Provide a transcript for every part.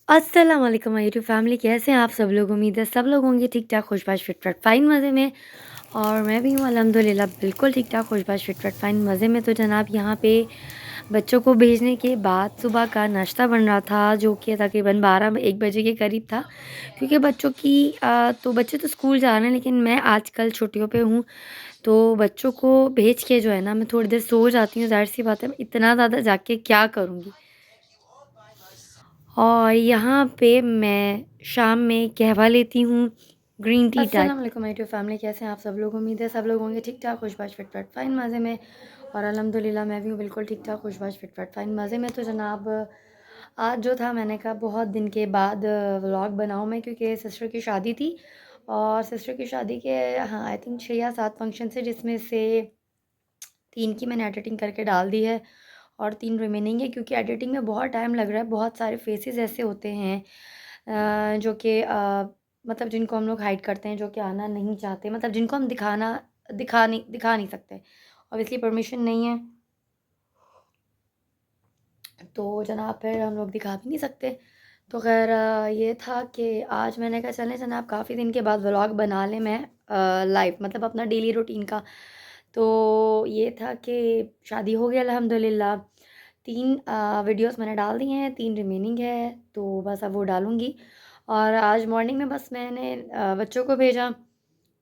अस्सलाम वालेकुम my YouTube family, कैसे हैं आप सब लोग। उम्मीद है सब लोग होंगे ठीक ठाक, खुशबाश फिट फाइन मज़े में। और मैं भी हूँ अल्हम्दुलिल्लाह बिल्कुल ठीक ठाक, खुशबाश फिट फाइन मज़े में। तो जनाब यहाँ पे बच्चों को भेजने के बाद सुबह का नाश्ता बन रहा था, जो कि तकरीबन 12-1 बजे के करीब था। क्योंकि बच्चों की तो बच्चे तो स्कूल जा रहे हैं, लेकिन मैं आजकल छुट्टियों पे हूँ। तो बच्चों को भेज के जो है ना, मैं थोड़ी देर सो जाती हूँ। ज़ाहिर सी बात है, मैं इतना ज़्यादा जाग के क्या करूँगी। और यहाँ पे मैं शाम में कहवा लेती हूँ, ग्रीन टी टाइप। अस्सलाम वालेकुम माय यूट्यूब फैमिली, कैसे हैं आप सब लोग। उम्मीद है सब लोग होंगे ठीक ठाक, खुशबाश फिट फाइन मज़े में। और अल्हम्दुलिल्लाह मैं भी हूँ बिल्कुल ठीक ठाक, खुशबाश फिट फाइन मज़े में। तो जनाब आज जो था, मैंने कहा बहुत दिन के बाद व्लॉग बनाऊँ मैं, क्योंकि सिस्टर की शादी थी। और सिस्टर की शादी के हाँ आई थिंक 6 या 7 फंक्शन थे, जिसमें से 3 की मैंने एडिटिंग करके डाल दी है और 3 रिमेनिंग है। क्योंकि एडिटिंग में बहुत टाइम लग रहा है। बहुत सारे फेसेस ऐसे होते हैं जो कि मतलब जिनको हम लोग हाइड करते हैं, जो कि आना नहीं चाहते, मतलब जिनको हम दिखा नहीं सकते, ऑब्वियसली परमिशन नहीं है। तो जनाब फिर हम लोग दिखा भी नहीं सकते। तो खैर ये था कि आज मैंने कहा चलें जनाब, काफ़ी दिन के बाद व्लॉग बना लें मैं लाइव, मतलब अपना डेली रूटीन का। तो ये था कि शादी हो गई अल्हम्दुलिल्लाह। 3 वीडियोस मैंने डाल दिए हैं, 3 रिमेनिंग है। तो बस अब वो डालूँगी। और आज मॉर्निंग में बस मैंने बच्चों को भेजा,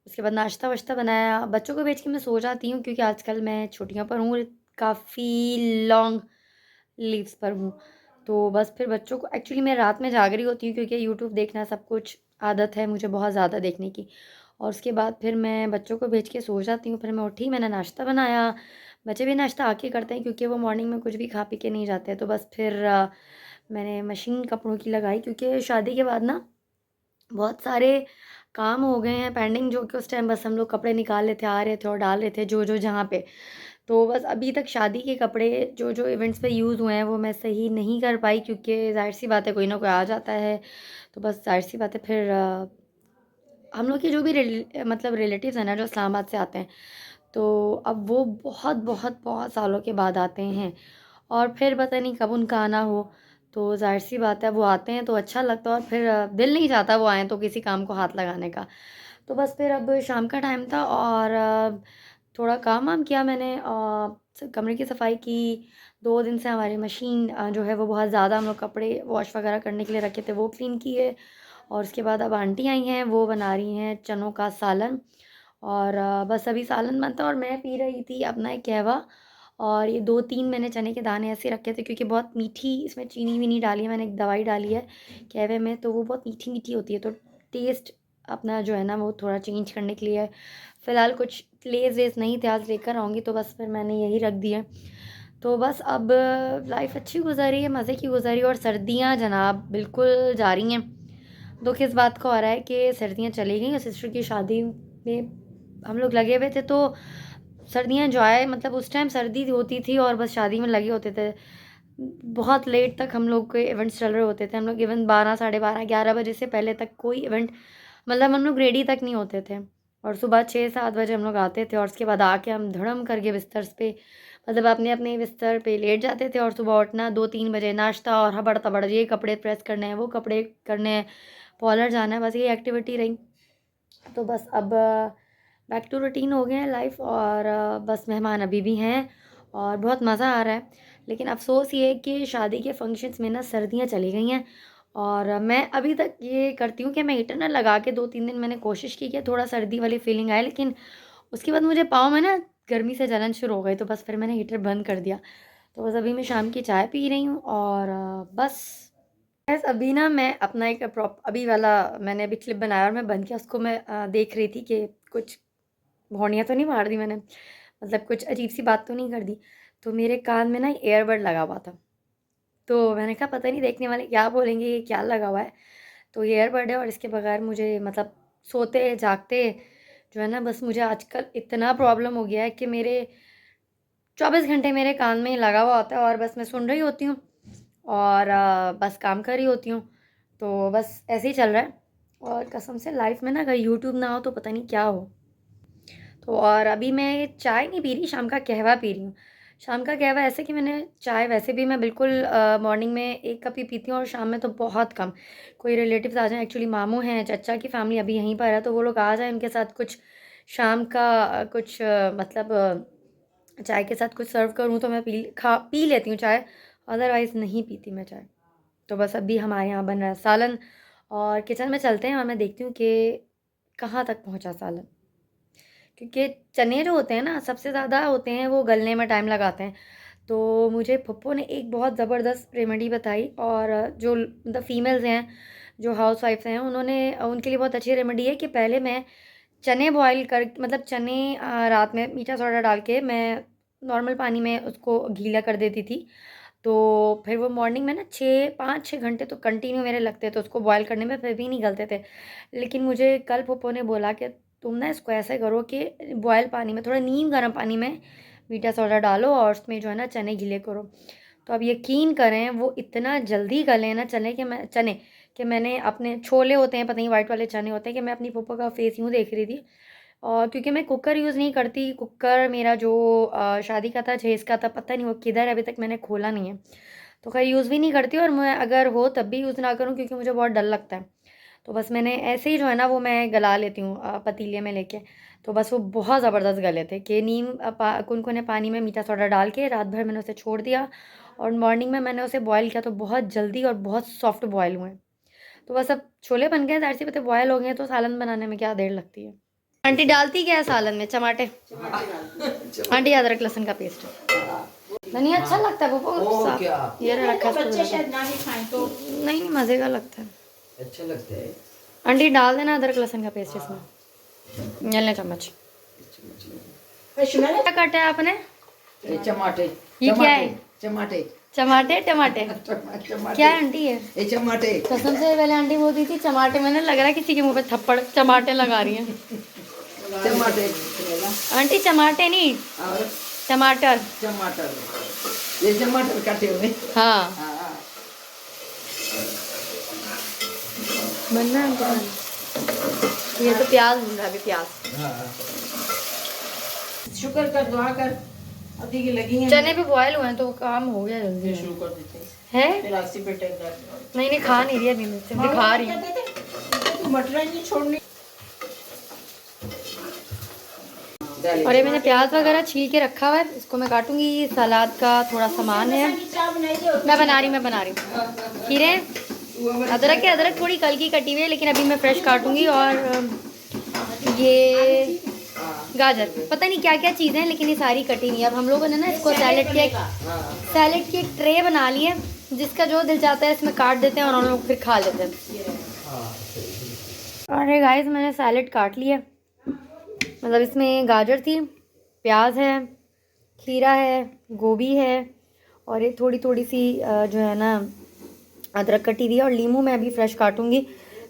उसके बाद नाश्ता वाश्ता बनाया। बच्चों को भेज के मैं सो जाती हूँ, क्योंकि आजकल मैं छुट्टियों पर हूँ, काफ़ी लॉन्ग लीव्स पर हूँ। तो बस फिर बच्चों को एक्चुअली मैं रात में जाग रही होती हूँ, क्योंकि यूट्यूब देखना सब कुछ आदत है मुझे बहुत ज़्यादा देखने की। और उसके बाद फिर मैं बच्चों को भेज के सो जाती हूँ। फिर मैं उठी, मैंने नाश्ता बनाया। बच्चे भी नाश्ता आके करते हैं, क्योंकि वो मॉर्निंग में कुछ भी खा पी के नहीं जाते। तो बस फिर मैंने मशीन कपड़ों की लगाई, क्योंकि शादी के बाद ना बहुत सारे काम हो गए हैं पेंडिंग, जो कि उस टाइम बस हम लोग कपड़े निकाल लेते आ रहे थे और डाल रहे थे जो जो जहाँ पे। तो बस अभी तक शादी के कपड़े जो जो इवेंट्स पे यूज़ हुए हैं वो मैं सही नहीं कर पाई, क्योंकि ज़ाहिर सी बात है कोई ना कोई आ जाता है। तो बस ज़ाहिर सी बात है फिर हम लोग के जो भी मतलब रिलेटिव्स हैं ना, जो इस्लामाबाद से आते हैं, तो अब वो बहुत बहुत बहुत सालों के बाद आते हैं। और फिर पता नहीं कब उनका आना हो। तो ज़ाहिर सी बात है वो आते हैं तो अच्छा लगता है, और फिर दिल नहीं चाहता वो आएँ तो किसी काम को हाथ लगाने का। तो बस फिर अब शाम का टाइम था, और थोड़ा काम वाम किया मैंने, कमरे की सफाई की। 2 दिन से हमारी मशीन जो है वो बहुत ज़्यादा, हम लोग कपड़े वॉश वगैरह करने के लिए रखे थे, वो क्लीन किए। और उसके बाद अब आंटी आई हैं, वो बना रही हैं चनों का सालन। और बस अभी सालन बनता और मैं पी रही थी अपना एक कहवा। और ये 2-3 मैंने चने के दाने ऐसे रखे थे, क्योंकि बहुत मीठी इसमें चीनी वीनी डाली है, मैंने एक दवाई डाली है कहवे में, तो वो बहुत मीठी मीठी होती है। तो टेस्ट अपना जो है ना वो थोड़ा चेंज करने के लिए फ़िलहाल कुछ लेज़ वेज़ नहीं थे, आज लेकर आऊँगी। तो बस फिर मैंने यही रख दिया। तो बस अब लाइफ अच्छी गुजरी है, मज़े की गुजरी। और सर्दियाँ जनाब बिल्कुल जा रही हैं। दुख इस बात का हो रहा है कि सर्दियाँ चली गई, और सिस्टर की शादी में हम लोग लगे हुए थे। तो सर्दियाँ एंजॉय, मतलब उस टाइम सर्दी होती थी और बस शादी में लगे होते थे। बहुत लेट तक हम लोग के इवेंट्स चल रहे होते थे। हम लोग इवन 12 साढ़े 12 11 बजे से पहले तक कोई इवेंट, मतलब हम लोग रेडी तक नहीं होते थे। और सुबह 6-7 बजे हम लोग आते थे, और उसके बाद आके हम धड़म करके बिस्तर पे, मतलब अपने अपने बिस्तर पे लेट जाते थे। और सुबह उठना 2-3 बजे, नाश्ता और हबड़ तबड़, ये कपड़े प्रेस करने हैं, वो कपड़े करने हैं, पार्लर जाना है, बस ये एक्टिविटी रही। तो बस अब बैक टू रूटीन हो गए हैं लाइफ। और बस मेहमान अभी भी हैं और बहुत मज़ा आ रहा है। लेकिन अफ़सोस ये है कि शादी के फंक्शंस में ना सर्दियाँ चली गई हैं। और मैं अभी तक ये करती हूँ कि मैं हीटर ना लगा के 2-3 दिन मैंने कोशिश की कि थोड़ा सर्दी वाली फीलिंग आए, लेकिन उसके बाद मुझे पाँव में ना गर्मी से जलन शुरू हो गई। तो बस फिर मैंने हीटर बंद कर दिया। तो बस अभी मैं शाम की चाय पी रही हूँ, और बस अभी ना मैं अपना एक अभी वाला मैंने अभी क्लिप बनाया और मैं बंद किया, उसको मैं देख रही थी कि कुछ भौंडियाँ तो नहीं मार दी मैंने, मतलब कुछ अजीब सी बात तो नहीं कर दी। तो मेरे कान में ना ईयरबड लगा हुआ था। तो मैंने कहा पता नहीं देखने वाले क्या बोलेंगे, ये क्या लगा हुआ है। तो ये ईयरबड है, और इसके बगैर मुझे मतलब सोते जागते जो है ना, बस मुझे आजकल इतना प्रॉब्लम हो गया है कि मेरे 24 घंटे मेरे कान में ही लगा हुआ होता है, और बस मैं सुन रही होती हूँ और बस काम कर रही होती हूँ। तो बस ऐसे ही चल रहा है। और कसम से लाइफ में ना अगर यूट्यूब ना हो तो पता नहीं क्या हो। तो और अभी मैं चाय नहीं पी रही, शाम का कहवा पी रही हूँ। शाम का क्या हुआ ऐसे कि मैंने चाय वैसे भी मैं बिल्कुल मॉर्निंग में 1 कप ही पीती हूँ और शाम में तो बहुत कम। कोई रिलेटिव्स आ जाएँ, एक्चुअली मामू हैं, चाचा की फैमिली अभी यहीं पर है, तो वो लोग आ जाएँ, उनके साथ कुछ शाम का कुछ मतलब चाय के साथ कुछ सर्व करूँ तो मैं पी लेती हूँ चाय, अदरवाइज़ नहीं पीती मैं चाय। तो बस अभी हमारे यहाँ बन रहा है सालन और किचन में चलते हैं और मैं देखती हूँ कि कहाँ तक पहुँचा सालन। क्योंकि चने जो होते हैं ना सबसे ज़्यादा होते हैं वो गलने में टाइम लगाते हैं। तो मुझे फूफो ने एक बहुत ज़बरदस्त रेमेडी बताई और जो मतलब फीमेल्स हैं, जो हाउसवाइफ्स हैं, उन्होंने उनके लिए बहुत अच्छी रेमेडी है कि पहले मैं चने बॉयल कर मतलब चने रात में मीठा सोडा डाल के मैं नॉर्मल पानी में उसको गीला कर देती थी। तो फिर वो मॉर्निंग में ना 5-6 घंटे तो कंटिन्यू मेरे लगते थे उसको बॉयल करने में, फिर भी नहीं गलते थे। लेकिन मुझे कल फूफो ने बोला कि तुम ना इसको ऐसे करो कि बॉयल पानी में थोड़ा नीम गर्म पानी में मीठा सोडा डालो और उसमें जो है ना चने गीले करो। तो अब यकीन करें वो इतना जल्दी गले ना चने कि मैंने अपने छोले होते हैं, पता नहीं वाइट वाले चने होते हैं, कि मैं अपनी फूफो का फेस यूँ देख रही थी। और क्योंकि मैं कुकर यूज़ नहीं करती, कुकर मेरा जो शादी का था, जहेज़ का था, पता नहीं वो किधर है, अभी तक मैंने खोला नहीं है। तो खैर यूज़ भी नहीं करती और मैं अगर हो तब भी यूज़ ना करूँ क्योंकि मुझे बहुत डर लगता है। तो बस मैंने ऐसे ही जो है ना वो मैं गला लेती हूँ पतीले में लेके। तो बस वो बहुत ज़बरदस्त गले थे कि नीम कुनकुने पानी में मीठा सोडा डाल के रात भर मैंने उसे छोड़ दिया और मॉर्निंग में मैंने उसे बॉयल किया तो बहुत जल्दी और बहुत सॉफ्ट बॉयल हुए। तो बस अब छोले बन गए, ज़ाहिर सी बात है बॉयल हो गए हैं तो सालन बनाने में क्या देर लगती है। आंटी डालती क्या है सालन में? टमाटे। आंटी अदरक लहसुन का पेस्ट नहीं अच्छा लगता है वो और क्या ये रखा बच्चे शायद ना ही खाएं तो नहीं मज़े का लगता है। अच्छा लगता है। आंटी डाल देना अदरक लहसुन का पेस्ट इसमें, ये ले चम्मच। क्या काटा है आपने? ये टमाटे। ये क्या है? टमाटे टमाटे टमाटे क्या है आंटी ये टमाटे कसम से पहले आंटी बोलती थी टमाटे, मैंने लग रहा है किसी के मुंह पे थप्पड़ टमाटे लगा रही हैं। टमाटे आंटी टमाटे नहीं और टमाटर। टमाटर ये टमाटर काटे हुए। हाँ हाँ बनना है आंटी। ये तो प्याज भून रहा है अभी प्याज। हाँ शुक्र कर दुआ कर अभी की लगी है चने भी बॉयल हुए हैं तो काम हो गया जल्दी शुरू कर देते है। फिर आसी बेटे नहीं नहीं खा नहीं रही अभी मैं सिर्फ दिखा रही हूँ। तू मटर नहीं छोड़नी। और ये मैंने प्याज वगैरह छील के रखा हुआ है, इसको मैं काटूंगी। सलाद का थोड़ा सामान है, मैं बना रही हूँ खीरे अदरक है, अदरक थोड़ी कल की कटी हुई है लेकिन अभी मैं फ्रेश काटूंगी। और ये गाजर, पता नहीं क्या क्या चीज़ें हैं लेकिन ये सारी कटी हुई है। अब हम लोगों ने ना इसको सैलेड की एक ट्रे बना ली है, जिसका जो दिल चाहता है इसमें काट देते हैं और हम लोग फिर खा लेते हैं। अरे गाइस मैंने सैलेड काट लिया, मतलब इसमें गाजर थी, प्याज है, खीरा है, गोभी है और ये थोड़ी थोड़ी सी जो है ना अदरक कटी हुई है और लीमू मैं अभी फ्रेश काटूंगी।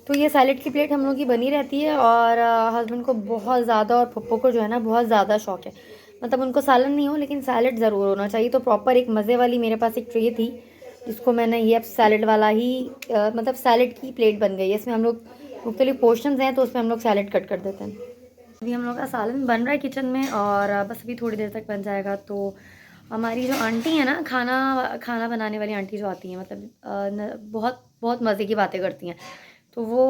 तो ये सैलेड की प्लेट हम लोग की बनी रहती है और हस्बैंड को बहुत ज़्यादा और पप्पो को जो है ना बहुत ज़्यादा शौक है, मतलब उनको सालन नहीं हो लेकिन सैलेड ज़रूर होना चाहिए। तो प्रॉपर एक मज़े वाली मेरे पास एक ट्रे थी जिसको मैंने ये अब सैलेड वाला ही मतलब सैलेड की प्लेट बन गई है। इसमें हम लोग मुख्तलिफ पोर्शंस हैं तो उसमें हम लोग सैलेड कट कर देते हैं। अभी हम लोग का सालन बन रहा है किचन में और बस अभी थोड़ी देर तक बन जाएगा। तो हमारी जो आंटी है ना खाना बनाने वाली आंटी जो आती हैं, मतलब बहुत बहुत मज़े की बातें करती हैं। तो वो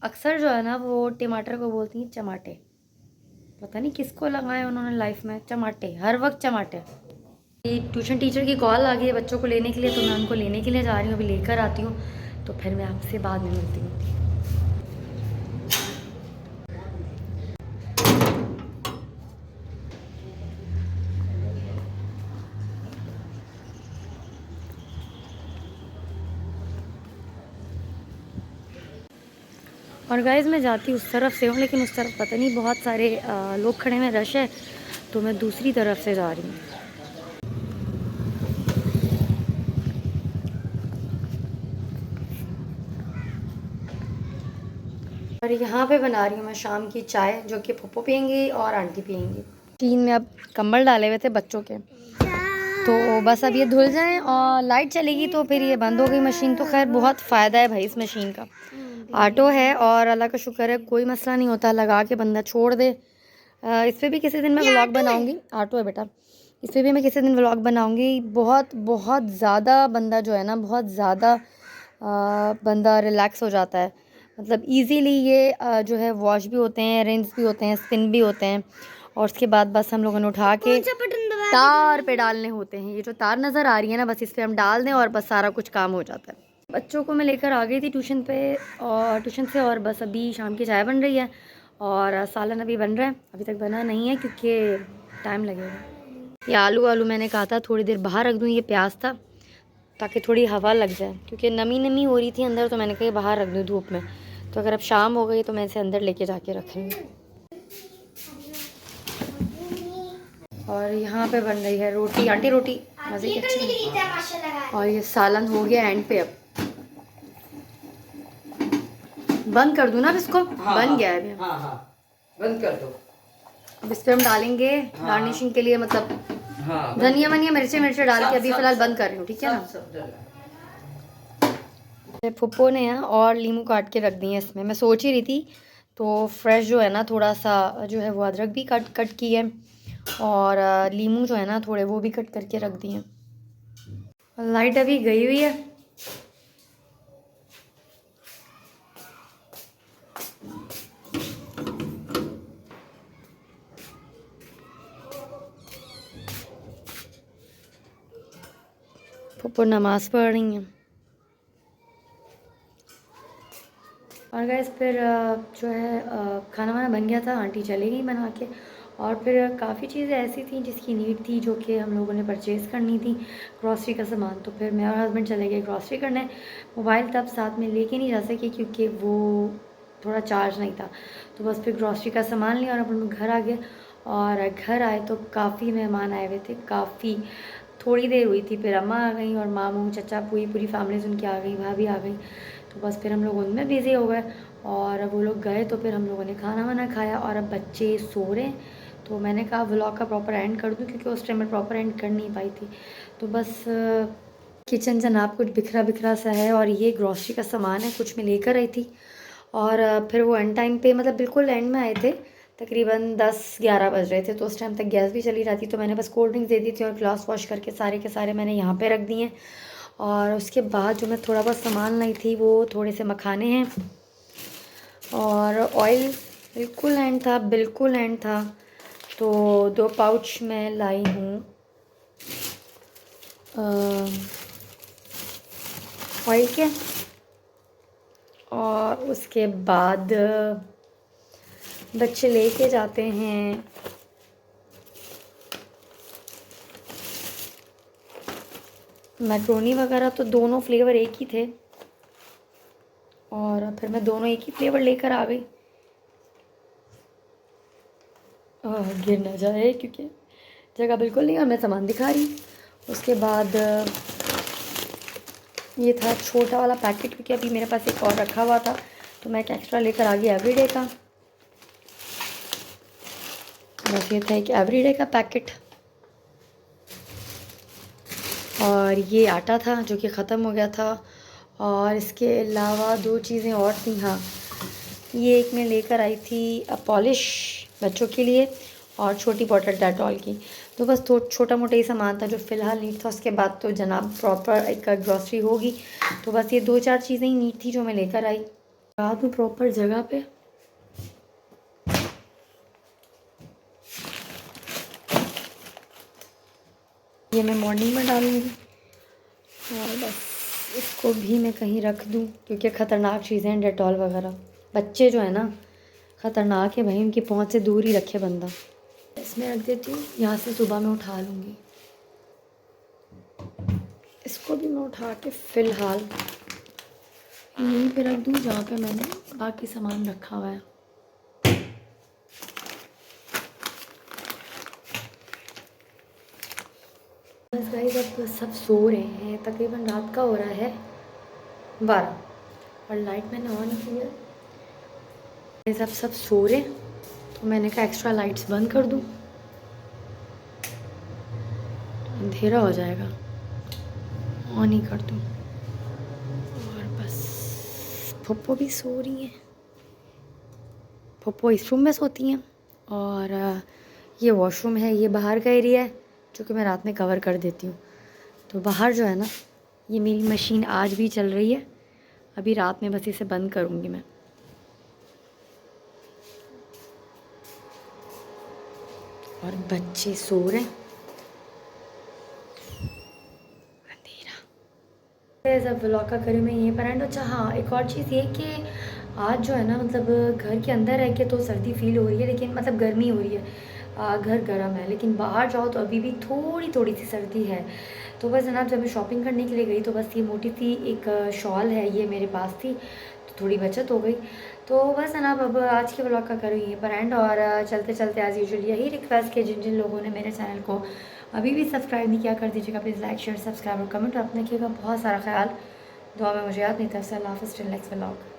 अक्सर जो है ना वो टमाटर को बोलती हैं चमाटे, पता नहीं किसको लगाए उन्होंने लाइफ में चमाटे, हर वक्त चमाटे। ट्यूशन टीचर की कॉल आ गई है बच्चों को लेने के लिए, तो मैं उनको लेने के लिए जा रही हूँ, अभी लेकर आती हूँ तो फिर मैं आपसे बाद में मिलती हूँ। और गाइज़ मैं जाती उस तरफ से हूँ लेकिन उस तरफ पता नहीं बहुत सारे लोग खड़े हैं, रश है, तो मैं दूसरी तरफ से जा रही हूँ। और यहाँ पे बना रही हूँ मैं शाम की चाय जो कि पप्पो पियेंगी और आंटी पियेंगी। टीन में अब कंबल डाले हुए थे बच्चों के, तो बस अब ये धुल जाएं और लाइट चलेगी तो फिर ये बंद हो गई मशीन। तो खैर बहुत फ़ायदा है भाई इस मशीन का, ऑटो है और अल्लाह का शुक्र है कोई मसला नहीं होता, लगा के बंदा छोड़ दे। इस पर भी किसी दिन मैं व्लॉग बनाऊंगी। ऑटो है बेटा, इस पे भी मैं किसी दिन व्लॉग बनाऊंगी। बहुत बहुत ज़्यादा बंदा जो है ना, बहुत ज़्यादा बंदा रिलैक्स हो जाता है। मतलब इजीली ये जो है वॉश भी होते हैं, रिंस भी होते हैं, स्पिन भी होते हैं। और उसके बाद बस हम लोगों ने उठा के तार पे डालने होते हैं। ये जो तार नज़र आ रही है ना, बस इस पर हम डाल दें और बस सारा कुछ काम हो जाता है। बच्चों को मैं लेकर आ गई थी ट्यूशन पे और ट्यूशन से, और बस अभी शाम की चाय बन रही है और सालन अभी बन रहा है। अभी तक बना नहीं है क्योंकि टाइम लगेगा। ये आलू मैंने कहा था थोड़ी देर बाहर रख दूँ। ये प्याज था ताकि थोड़ी हवा लग जाए, क्योंकि नमी नमी हो रही थी अंदर, तो मैंने कहा बाहर रख दूँ धूप में। तो अगर अब शाम हो गई तो मैं इसे अंदर लेके जाके रखूँगी। और यहाँ पे बन रही है रोटी, आंटी रोटी मज़े की अच्छी है। और ये सालन हो गया एंड पे। अब बंद कर दूँ ना अब इसको? बन गया है अभी। हाँ हाँ, बंद कर दो। अब इस पर हम डालेंगे गार्निशिंग के लिए, मतलब हाँ, धनिया वनिया मिर्ची डाल के अभी फ़िलहाल बंद कर रही हूँ, ठीक है ना। सब डाला। फुप्पो ने यहाँ और लीमू काट के रख दिए हैं इसमें। मैं सोच ही रही थी तो फ्रेश जो है ना, थोड़ा सा जो है वो अदरक भी कट की है, और लीमू जो है ना थोड़े वो भी कट करके रख दिए हैं। लाइट अभी गई हुई है। फुप्पो नमाज़ पढ़ रही हैं। और गाइस फिर जो है खाना वाना बन गया था, आंटी चली गई बना के। और फिर काफ़ी चीज़ें ऐसी थी जिसकी नीड थी, जो कि हम लोगों ने परचेज़ करनी थी, ग्रॉसरी का सामान। तो फिर मैं और हस्बैंड चले गए ग्रॉसरी करने। मोबाइल तब साथ में लेके नहीं जा सके क्योंकि वो थोड़ा चार्ज नहीं था। तो बस फिर ग्रॉसरी का सामान लिया और अब हम लोग घर आ गए। और घर आए तो काफ़ी मेहमान आए हुए थे, काफ़ी थोड़ी देर हुई थी, फिर अम्मा आ गई और मामू चचा पूरी फैमिलीज उनकी आ गई, भाभी आ गई। तो बस फिर हम लोग उनमें बिज़ी हो गए और वो लोग गए तो फिर हम लोगों ने खाना वाना खाया और अब बच्चे सो रहे हैं। तो मैंने कहा व्लॉग का प्रॉपर एंड कर दूं, क्योंकि उस टाइम मैं प्रॉपर एंड कर नहीं पाई थी। तो बस किचन जनाब कुछ बिखरा बिखरा सा है, और ये ग्रॉसरी का सामान है, कुछ मैं लेकर आई थी। और फिर वो एंड टाइम पे, मतलब बिल्कुल एंड में आए थे, तकरीबन 10-11 बज रहे थे। तो उस टाइम तक गैस भी चली जाती, तो मैंने बस कोल्ड ड्रिंक्स दे दी थी और ग्लास वॉश करके सारे के सारे मैंने यहाँ पे रख दिए। और उसके बाद जो मैं थोड़ा बहुत सामान लाई थी, वो थोड़े से मखाने हैं और ऑयल बिल्कुल एंड था, बिल्कुल एंड था। तो 2 पाउच मैं लाई हूँ ऑयल के। और उसके बाद बच्चे लेके जाते हैं मैक्रोनी वगैरह, तो दोनों फ्लेवर एक ही थे और फिर मैं दोनों एक ही फ्लेवर लेकर आ गई। गिर ना जाए क्योंकि जगह बिल्कुल नहीं, और मैं सामान दिखा रही। उसके बाद ये था छोटा वाला पैकेट, क्योंकि अभी मेरे पास एक और रखा हुआ था, तो मैं एक एक्स्ट्रा लेकर आ गई एवरीडे का। बस ये था एक एवरीडे का पैकेट। और ये आटा था जो कि ख़त्म हो गया था। और इसके अलावा 2 चीज़ें और थी। हाँ, ये एक मैं लेकर आई थी पॉलिश बच्चों के लिए, और छोटी बॉटल डेटॉल की। तो बस छोटा मोटा ही सामान था जो फ़िलहाल नीड था। उसके बाद तो जनाब प्रॉपर एक ग्रॉसरी होगी। तो बस ये 2-4 चीज़ें ही नीड थी जो मैं लेकर आई। रात में प्रॉपर जगह पे। ये मैं मॉर्निंग में डालूँगी और बस इसको भी मैं कहीं रख दूँ, क्योंकि ख़तरनाक चीज़ें हैं डेटॉल वगैरह। बच्चे जो है ना ख़तरनाक है भाई, उनकी पहुँच से दूर ही रखे बंदा। इसमें रख देती हूँ, यहाँ से सुबह मैं उठा लूँगी। इसको भी मैं उठा के फ़िलहाल यहीं पे रख दूँ जहाँ पे मैंने बाकी सामान रखा हुआ है। बस गाइस अब सब सो रहे हैं, तकरीबन रात का हो रहा है 12 और लाइट मैंने ऑन की है। सब सो रहे, तो मैंने कहा एक्स्ट्रा लाइट्स बंद कर दूँ, अंधेरा हो जाएगा, ऑन ही कर दूँ। और बस पप्पो भी सो रही हैं। पप्पो इस रूम में सोती हैं और ये वॉशरूम है, ये बाहर का एरिया है, जो कि मैं रात में कवर कर देती हूँ। तो बाहर जो है ना, ये मेरी मशीन आज भी चल रही है, अभी रात में बस इसे बंद करूँगी मैं। और बच्चे सो रहे हैं, अंधेरा। सब व्लॉग का करूँ मैं यहीं पर एंड। अच्छा हाँ, एक और चीज़ ये कि आज जो है ना, मतलब घर के अंदर रह के तो सर्दी फील हो रही है, लेकिन मतलब गर्मी हो रही है, घर गर्म है, लेकिन बाहर जाओ तो अभी भी थोड़ी थोड़ी सी सर्दी है। तो बस जनाब, जब मैं शॉपिंग करने के लिए गई तो बस ये मोटी सी एक शॉल है, ये मेरे पास थी, तो थोड़ी बचत हो गई। तो बस जनाब, अब आज के ब्लॉग का करूँ यहीं पर एंड। और चलते चलते एज़ यूजुअल यही रिक्वेस्ट कि जिन जिन लोगों ने मेरे चैनल को अभी भी सब्सक्राइब नहीं किया, कर दीजिएगा प्लीज़, लाइक शेयर सब्सक्राइब और कमेंट। और अपने रखिएगा बहुत सारा ख्याल, दुआ में मुझे याद नहीं था। अल्लाह हाफ़िज़, टिल नेक्स्ट व्लॉग।